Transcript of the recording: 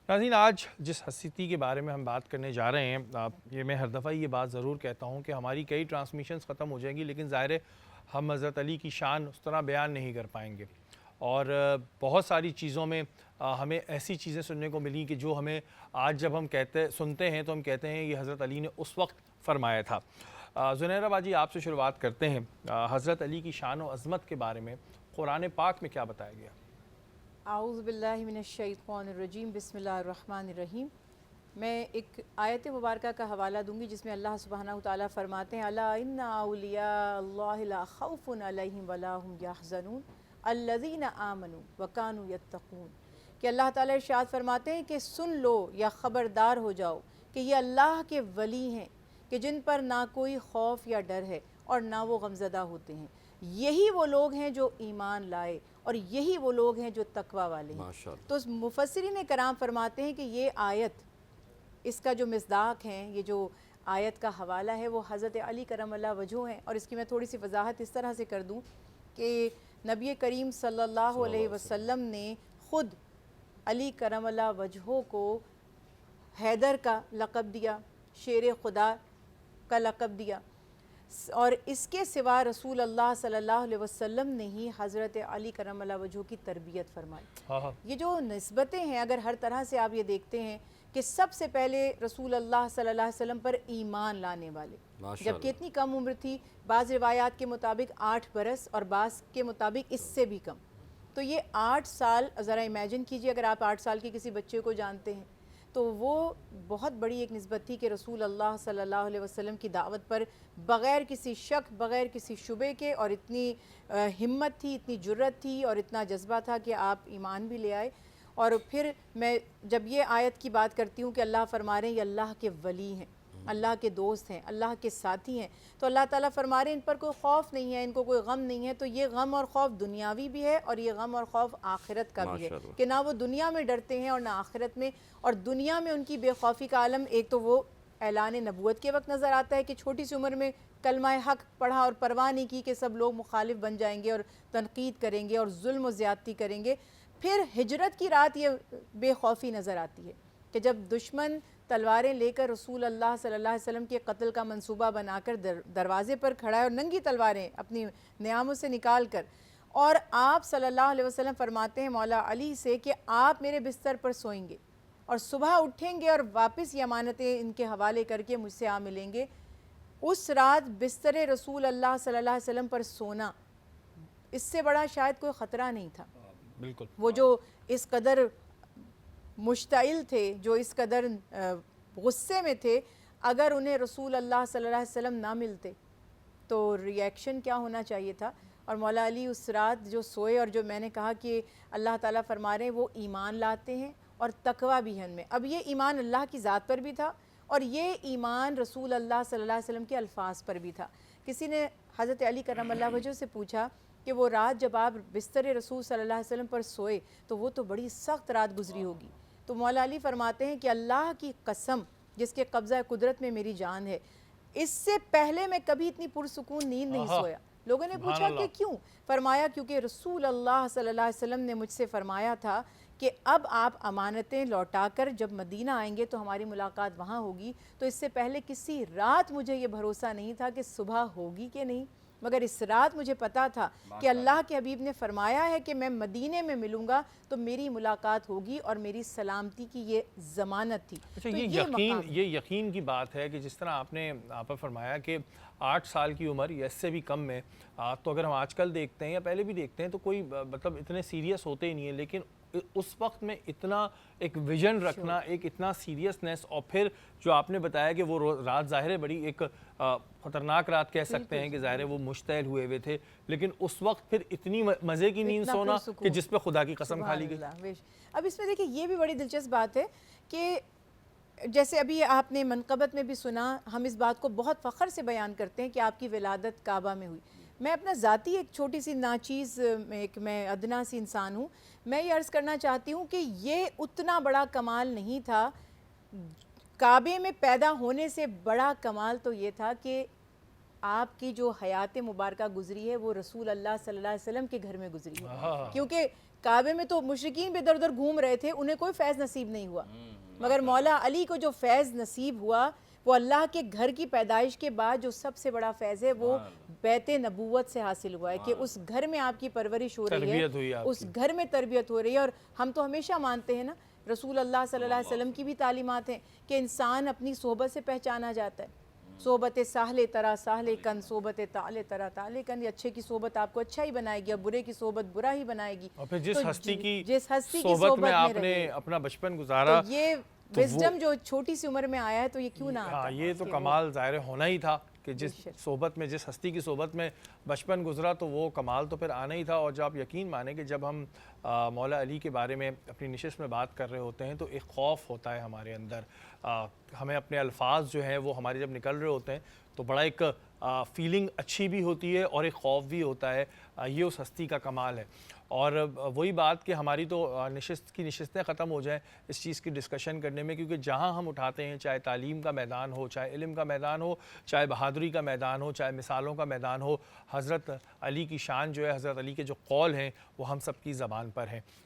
नाज़रीन, आज जिस हस्ती के बारे में हम बात करने जा रहे हैं, ये मैं हर दफ़ा ये बात ज़रूर कहता हूँ कि हमारी कई ट्रांसमिशंस ख़त्म हो जाएंगी, लेकिन ज़ाहिर है हम हज़रत अली की शान उस तरह बयान नहीं कर पाएंगे। और बहुत सारी चीज़ों में हमें ऐसी चीज़ें सुनने को मिली कि जो हमें आज जब हम सुनते हैं तो हम कहते हैं ये हज़रत अली ने उस वक्त फ़रमाया था। ज़ुनैरा बाजी, आपसे शुरुआत करते हैं। हज़रत अली की शान और अज़मत के बारे में कुरान पाक में क्या बताया गया? आऊज़ु बिल्लाहि मिनश्शैतानिर्रजीम, बिस्मिल्लाहिर्रहमानिर्रहीम। मैं एक आयत मुबारका का हवाला दूंगी जिसमें अल्लाह सुब्हानहु तआला फरमाते हैं, अला इन्ना औलिया अल्लाहि ला खौफुन अलैहिम वला हुम यहज़नून अल्लज़ीना आमनू व कानू यत्तकून। कि अल्लाह ताला इरशाद फरमाते हैं कि सुन लो या ख़बरदार हो जाओ कि ये अल्लाह के वली हैं कि जिन पर ना कोई खौफ या डर है और ना वो गमज़दा होते हैं। यही वो लोग हैं जो ईमान लाए और यही वो लोग हैं जो तकवा वाले हैं। तो मुफस्सिरीन कराम फरमाते हैं कि ये आयत, इसका जो मिस्दाक है, ये जो आयत का हवाला है वो हज़रत अली करमल्लाहु वजहू हैं। और इसकी मैं थोड़ी सी वजाहत इस तरह से कर दूँ कि नबी करीम सल्लल्लाहु अलैहि वसल्लम ने ख़ुद अली करमल्लाहु वजहू को हैदर का लक़ब दिया, शेर खुदा का लक़ब दिया, और इसके सिवा रसूल अल्लाह सल्लल्लाहु अलैहि वसल्लम ने ही हज़रत अली करमल्लाहु वजहू की तरबियत फरमाई। ये जो निस्बतें हैं, अगर हर तरह से आप ये देखते हैं कि सबसे पहले रसूल अल्लाह सल्लल्लाहु अलैहि वसल्लम पर ईमान लाने वाले, जबकि इतनी कम उम्र थी, बाज़ रिवायात के मुताबिक 8 बरस और बाज़ के मुताबिक इससे भी कम। तो ये 8 साल, ज़रा इमेजिन कीजिए अगर आप 8 साल के किसी बच्चे को जानते हैं तो वो बहुत बड़ी एक निस्बत थी कि रसूल अल्लाह सल्लल्लाहु अलैहि वसल्लम की दावत पर बग़ैर किसी शक, बग़ैर किसी शुबे के, और इतनी हिम्मत थी, इतनी जुर्रत थी और इतना जज्बा था कि आप ईमान भी ले आए। और फिर मैं जब ये आयत की बात करती हूँ कि अल्लाह फरमा रहे हैं ये अल्लाह के वली हैं, अल्लाह के दोस्त हैं, अल्लाह के साथी हैं, तो अल्लाह ताला फरमा रहे हैं इन पर कोई खौफ नहीं है, इनको कोई गम नहीं है। तो ये गम और खौफ दुनियावी भी है और ये गम और खौफ आखिरत का भी है कि ना वो दुनिया में डरते हैं और ना आखिरत में। और दुनिया में उनकी बेखौफी का आलम एक तो वो ऐलान नबूवत के वक्त नज़र आता है कि छोटी सी उम्र में कलमा हक पढ़ा और परवाह नहीं की कि सब लोग मुखालिफ बन जाएंगे और तनकीद करेंगे और जुल्म और ज़्यादती करेंगे। फिर हिजरत की रात ये बेखौफी नज़र आती है कि जब दुश्मन तलवारें लेकर रसूल अल्लाह सल्लल्लाहु अलैहि वसल्लम के कत्ल का मंसूबा बनाकर दरवाज़े पर खड़ा है और नंगी तलवारें अपनी नियामों से निकाल कर, और आप सल्लल्लाहु अलैहि वसल्लम फरमाते हैं मौला अली से कि आप मेरे बिस्तर पर सोएंगे और सुबह उठेंगे और वापस ये अमानतें इनके हवाले करके मुझसे आ मिलेंगे। उस रात बिस्तर रसूल अल्लाह सल्लल्लाहु अलैहि वसल्लम पर सोना, इससे बड़ा शायद कोई ख़तरा नहीं था। बिल्कुल। वो जो इस कदर मुश्ताइल थे, जो इस कदर गुस्से में थे, अगर उन्हें रसूल अल्लाह सल्लल्लाहु अलैहि वसल्लम ना मिलते तो रिएक्शन क्या होना चाहिए था। और मौला अली उस रात जो सोए, और जो मैंने कहा कि अल्लाह ताला फरमा रहे हैं वो ईमान लाते हैं और तकवा भी है उनमें। अब ये ईमान अल्लाह की ज़ात पर भी था और ये ईमान रसूल अल्लाह सल्लल्लाहु अलैहि वसल्लम के अल्फाज पर भी था। किसी ने हज़रत अली करमल्लाहु वजहू से पूछा कि वो रात जब आप बिस्तर रसूल सल्लल्लाहु अलैहि वसल्लम पर सोए तो वो तो बड़ी सख्त रात गुजरी होगी। तो मौला अली फरमाते हैं कि अल्लाह की कसम जिसके कब्ज़ा कुदरत में मेरी जान है, इससे पहले मैं कभी इतनी पुरसुकून नींद नहीं सोया। लोगों ने पूछा कि क्यों? फरमाया क्योंकि रसूल अल्लाह सल्लल्लाहु अलैहि वसल्लम ने मुझसे फरमाया था कि अब आप अमानतें लौटाकर जब मदीना आएंगे तो हमारी मुलाकात वहाँ होगी। तो इससे पहले किसी रात मुझे ये भरोसा नहीं था कि सुबह होगी कि नहीं, मगर इस रात मुझे पता था कि अल्लाह के हबीब ने फरमाया है कि मैं मदीने में मिलूंगा तो मेरी मुलाकात होगी और मेरी सलामती की ये ज़मानत थी। अच्छा, तो ये यकीन की बात है कि जिस तरह आपने आप फरमाया कि 8 साल की उम्र या इससे भी कम में, तो अगर हम आजकल देखते हैं या पहले भी देखते हैं तो कोई मतलब इतने सीरियस होते ही नहीं है, लेकिन उस वक्त में इतना एक विजन रखना, एक इतना सीरियसनेस, और फिर जो आपने बताया कि वो रात ज़ाहिर है बड़ी एक ख़तरनाक रात कह सकते हैं कि ज़ाहिर है वो मुश्तैल हुए थे, लेकिन उस वक्त फिर इतनी मज़े की नींद सोना कि जिस पे खुदा की कसम खा ली गई। अब इसमें देखिए ये भी बड़ी दिलचस्प बात है कि जैसे अभी आपने मनक़बत में भी सुना, हम इस बात को बहुत फ़ख्र से बयान करते हैं कि आपकी विलादत काबा में हुई। मैं अपना ज़ाती एक छोटी सी नाचीज़ मैं अदना सी इंसान हूँ, मैं ये अर्ज़ करना चाहती हूँ कि ये उतना बड़ा कमाल नहीं था। काबे में पैदा होने से बड़ा कमाल तो ये था कि आपकी जो हयात मुबारका गुजरी है वो रसूल अल्लाह सल्लल्लाहु अलैहि वसल्लम के घर में गुजरी है। क्योंकि کعبے میں تو مشرکین بھی ادھر ادھر گھوم رہے تھے، انہیں کوئی فیض نصیب نہیں ہوا، مگر مولا علی کو جو فیض نصیب ہوا وہ اللہ کے گھر کی پیدائش کے بعد جو سب سے بڑا فیض ہے وہ بیت نبوت سے حاصل ہوا ہے کہ اس گھر میں آپ کی پرورش ہو رہی تربیت ہوئی ہے، آپ اس گھر میں تربیت ہو رہی ہے۔ اور ہم تو ہمیشہ مانتے ہیں نا، رسول اللہ صلی اللہ علیہ وسلم کی بھی تعلیمات ہیں کہ انسان اپنی صحبت سے پہچانا جاتا ہے۔ صحبت ساحل ترا ساحل کن، صحبت تعال ترا تعال کن، یہ اچھے کی صحبت آپ کو اچھا ہی بنائے گی اور برے کی صحبت برا ہی بنائے گی۔ اور پھر جس تو ہستی کی جس ہستی کی صحبت میں آپ نے رہے، اپنا بچپن گزارا، تو یہ وزڈم جو چھوٹی سی عمر میں آیا ہے تو یہ کیوں نہ آتا؟ یہ تو کمال ظاہر ہونا ہی تھا کہ جس صحبت میں، جس ہستی کی صحبت میں بچپن گزرا تو وہ کمال تو پھر آنا ہی تھا۔ اور جب آپ یقین مانیں کہ جب ہم مولا علی کے بارے میں اپنی نشست میں بات کر رہے ہوتے ہیں تو ایک خوف ہوتا ہے ہمارے اندر، ہمیں اپنے الفاظ جو ہیں وہ ہمارے جب نکل رہے ہوتے ہیں تو بڑا ایک فیلنگ اچھی بھی ہوتی ہے اور ایک خوف بھی ہوتا ہے، یہ اس ہستی کا کمال ہے۔ اور وہی بات کہ ہماری تو نشستیں ختم ہو جائیں اس چیز کی ڈسکشن کرنے میں، کیونکہ جہاں ہم اٹھاتے ہیں، چاہے تعلیم کا میدان ہو، چاہے علم کا میدان ہو، چاہے بہادری کا میدان ہو، چاہے مثالوں کا میدان ہو، حضرت علی کی شان جو ہے، حضرت علی کے جو قول ہیں وہ ہم سب کی زبان پر ہیں۔